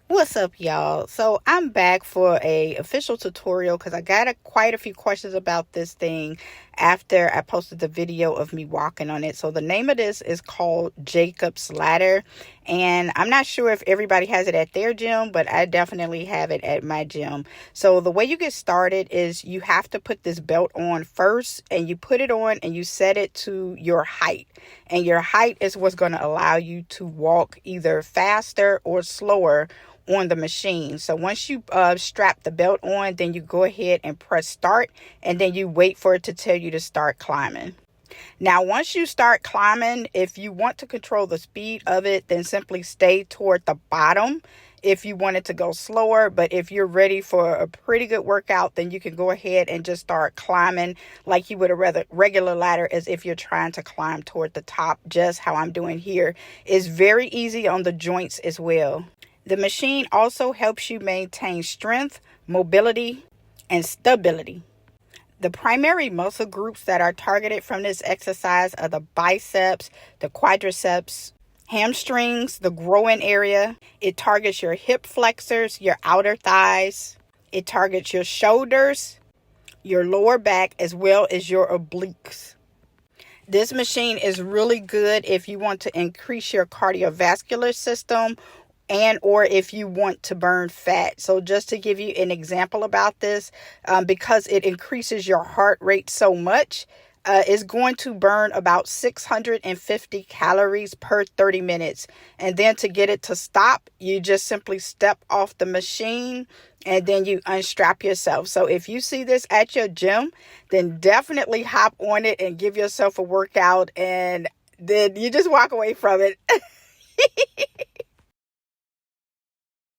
What's up, y'all? So I'm back for a official tutorial because I got quite a few questions about this thing after I posted the video of me walking on it. So the name of this is called Jacob's Ladder, and I'm not sure if everybody has it at their gym, but I definitely have it at my gym. So the way you get started is you have to put this belt on first, and you put it on and you set it to your height. And your height is what's going to allow you to walk either faster or slower on the machine. So once you strap the belt on, then you go ahead and press start, and then you wait for it to tell you to start climbing. Now, once you start climbing, if you want to control the speed of it, then simply stay toward the bottom if you want it to go slower. But if you're ready for a pretty good workout, then you can go ahead and just start climbing like you would a regular ladder, as if you're trying to climb toward the top, just how I'm doing here. It's very easy on the joints as well. The machine also helps you maintain strength, mobility, and stability. The primary muscle groups that are targeted from this exercise are the biceps, the quadriceps, hamstrings, the groin area. It targets your hip flexors, your outer thighs. It targets your shoulders, your lower back, as well as your obliques. This machine is really good if you want to increase your cardiovascular system and or if you want to burn fat. So just to give you an example about this, because it increases your heart rate so much, it's going to burn about 650 calories per 30 minutes. And then to get it to stop, you just simply step off the machine and then you unstrap yourself. So if you see this at your gym, then definitely hop on it and give yourself a workout, and then you just walk away from it.